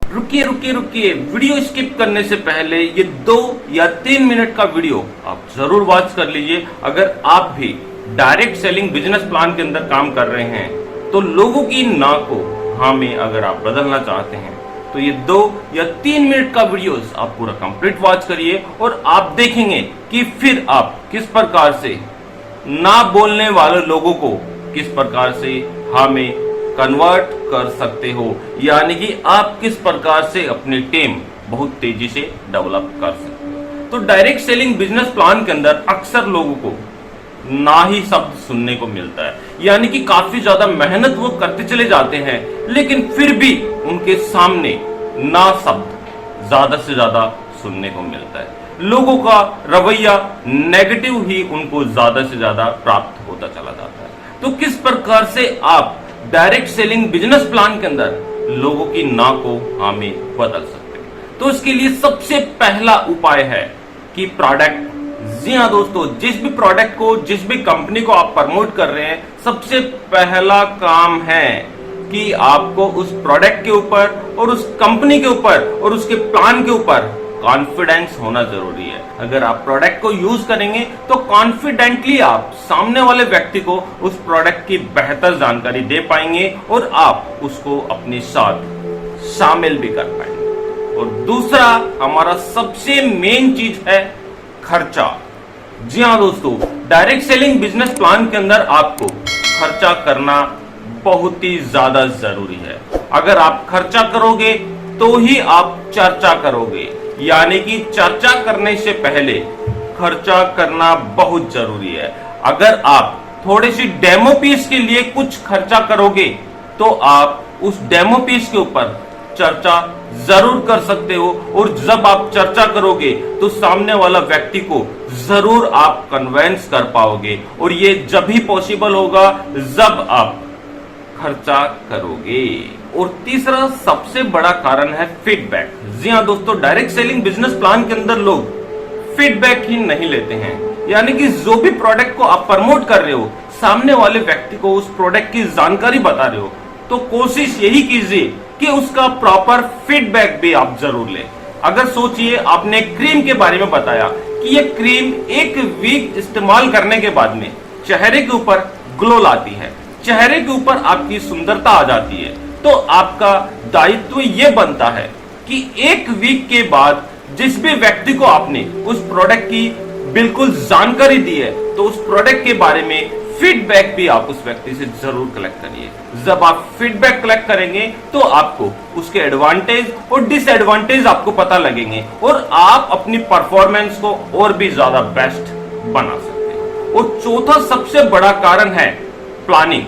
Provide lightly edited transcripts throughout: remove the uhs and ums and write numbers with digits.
रुकिए रुकिए रुकिए, वीडियो स्किप करने से पहले ये 2 या 3 मिनट का वीडियो आप जरूर वॉच कर लीजिए। अगर आप भी डायरेक्ट सेलिंग बिजनेस प्लान के अंदर काम कर रहे हैं तो लोगों की ना को हाँ में अगर आप बदलना चाहते हैं तो ये 2 या 3 मिनट का वीडियोस आप पूरा कंप्लीट वॉच करिए और आप देखेंगे कि फिर आप किस प्रकार से ना बोलने वाले लोगों को किस प्रकार से हाँ में कन्वर्ट कर सकते हो, यानी कि आप किस प्रकार से अपनी टीम बहुत तेजी से डेवलप कर सकते हो। तो डायरेक्ट सेलिंग बिजनेस प्लान के अंदर अक्सर लोगों को ना ही शब्द सुनने को मिलता है, यानी कि काफी ज्यादा मेहनत वो करते चले जाते हैं लेकिन फिर भी उनके सामने ना शब्द ज्यादा से ज्यादा सुनने को मिलता है। लोगों का रवैया नेगेटिव ही उनको ज्यादा से ज्यादा प्राप्त होता चला जाता है। तो किस प्रकार से आप डायरेक्ट सेलिंग बिजनेस प्लान के अंदर लोगों की ना को हाँ में बदल सकते हैं। तो इसके लिए सबसे पहला उपाय है कि प्रोडक्ट, जी हाँ दोस्तों, जिस भी प्रोडक्ट को, जिस भी कंपनी को आप प्रमोट कर रहे हैं, सबसे पहला काम है कि आपको उस प्रोडक्ट के ऊपर और उस कंपनी के ऊपर और उसके प्लान के ऊपर कॉन्फिडेंस होना जरूरी है। अगर आप प्रोडक्ट को यूज करेंगे तो कॉन्फिडेंटली आप सामने वाले व्यक्ति को उस प्रोडक्ट की बेहतर जानकारी दे पाएंगे और आप उसको अपने साथ शामिल भी कर पाएंगे। और दूसरा हमारा सबसे मेन चीज है खर्चा। जी हाँ दोस्तों, डायरेक्ट सेलिंग बिजनेस प्लान के अंदर आपको खर्चा करना बहुत ही ज्यादा जरूरी है। अगर आप खर्चा करोगे तो ही आप चर्चा करोगे, यानी कि चर्चा करने से पहले खर्चा करना बहुत जरूरी है। अगर आप थोड़ी सी डेमो पीस के लिए कुछ खर्चा करोगे तो आप उस डेमो पीस के ऊपर चर्चा जरूर कर सकते हो और जब आप चर्चा करोगे तो सामने वाला व्यक्ति को जरूर आप कन्विंस कर पाओगे और ये जब ही पॉसिबल होगा जब आप खर्चा करोगे। और तीसरा सबसे बड़ा कारण है फीडबैक। जी हाँ दोस्तों, डायरेक्ट सेलिंग बिजनेस प्लान के अंदर लोग फीडबैक ही नहीं लेते हैं, यानी कि जो भी प्रोडक्ट को आप प्रमोट कर रहे हो, सामने वाले व्यक्ति को उस प्रोडक्ट की जानकारी बता रहे हो, तो कोशिश यही कीजिए कि उसका प्रॉपर फीडबैक भी आप जरूर लें। अगर सोचिए आपने क्रीम के बारे में बताया कि ये क्रीम 1 वीक इस्तेमाल करने के बाद में चेहरे के ऊपर ग्लो लाती है, चेहरे के ऊपर आपकी सुंदरता आ जाती है, तो आपका दायित्व ये बनता है कि 1 वीक के बाद जिस भी व्यक्ति को आपने उस प्रोडक्ट की बिल्कुल जानकारी दी है तो उस प्रोडक्ट के बारे में फीडबैक भी आप उस व्यक्ति से जरूर कलेक्ट करिए। जब आप फीडबैक कलेक्ट करेंगे तो आपको उसके एडवांटेज और डिसएडवांटेज आपको पता लगेंगे और आप अपनी परफॉर्मेंस को और भी ज्यादा बेस्ट बना सकते हैं। और चौथा सबसे बड़ा कारण है प्लानिंग,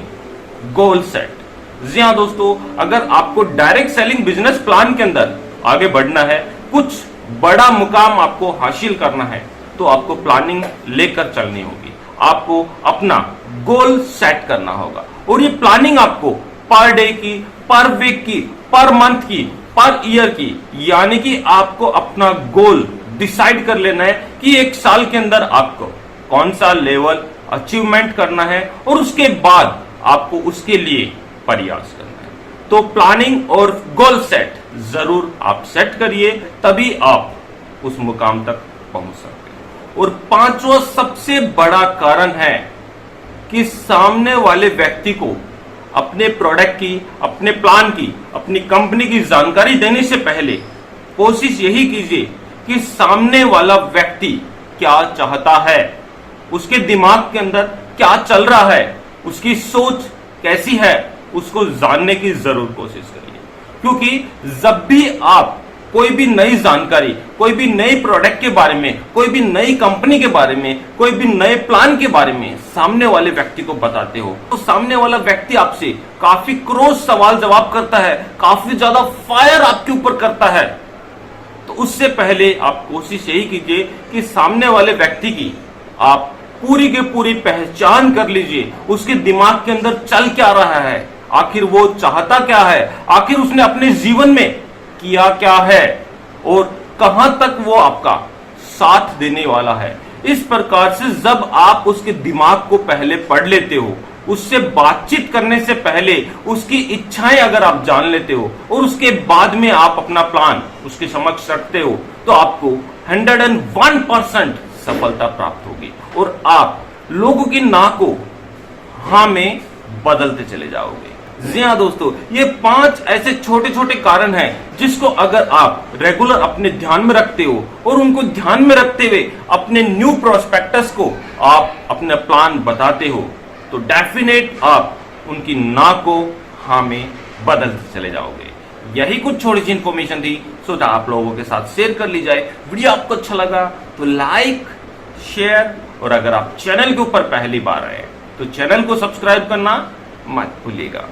गोल सेट। जी हाँ दोस्तों, अगर आपको डायरेक्ट सेलिंग बिजनेस प्लान के अंदर आगे बढ़ना है, कुछ बड़ा मुकाम आपको हासिल करना है, तो आपको प्लानिंग लेकर चलनी होगी। आपको अपना गोल सेट करना होगा और ये प्लानिंग आपको पर डे की, पर वीक की, पर मंथ की, पर ईयर की, यानी कि आपको अपना गोल डिसाइड कर लेना है कि 1 साल के अंदर आपको कौन सा लेवल अचीवमेंट करना है और उसके बाद आपको उसके लिए प्रयास करना है। तो प्लानिंग और गोल सेट जरूर आप सेट करिए, तभी आप उस मुकाम तक पहुंच सकते हैं। और 5वां सबसे बड़ा कारण है कि सामने वाले व्यक्ति को अपने प्रोडक्ट की, अपने प्लान की, अपनी कंपनी की जानकारी देने से पहले कोशिश यही कीजिए कि सामने वाला व्यक्ति क्या चाहता है, उसके दिमाग के अंदर क्या चल रहा है, उसकी सोच कैसी है, उसको जानने की जरूर कोशिश करिए। क्योंकि जब भी आप कोई भी नई जानकारी, कोई भी नई प्रोडक्ट के बारे में, कोई भी नई कंपनी के बारे में, कोई भी नए प्लान के बारे में सामने वाले व्यक्ति को बताते हो तो सामने वाला व्यक्ति आपसे काफी क्रोस सवाल जवाब करता है, काफी ज्यादा फायर आपके ऊपर करता है। तो उससे पहले आप कोशिश यही कीजिए कि सामने वाले व्यक्ति की आप पूरी की पूरी पहचान कर लीजिए, उसके दिमाग के अंदर चल क्या रहा है, आखिर वो चाहता क्या है, आखिर उसने अपने जीवन में किया क्या है और कहां तक वो आपका साथ देने वाला है। इस प्रकार से जब आप उसके दिमाग को पहले पढ़ लेते हो, उससे बातचीत करने से पहले उसकी इच्छाएं अगर आप जान लेते हो और उसके बाद में आप अपना प्लान उसके समक्ष रखते हो तो आपको 101% सफलता प्राप्त होगी और आप लोगों की ना को हाँ में बदलते चले जाओगे। जी हाँ दोस्तों, ये 5 ऐसे छोटे छोटे कारण हैं जिसको अगर आप रेगुलर अपने ध्यान में रखते हो और उनको ध्यान में रखते हुए अपने न्यू प्रोस्पेक्टस को आप अपना प्लान बताते हो तो डेफिनेट आप उनकी ना को हाँ में बदलते चले जाओगे। यही कुछ छोटी सी इंफॉर्मेशन थी, सोचा आप लोगों के साथ शेयर कर ली जाए। वीडियो आपको अच्छा लगा तो लाइक शेयर और अगर आप चैनल के ऊपर पहली बार आए तो चैनल को सब्सक्राइब करना मत भूलिएगा।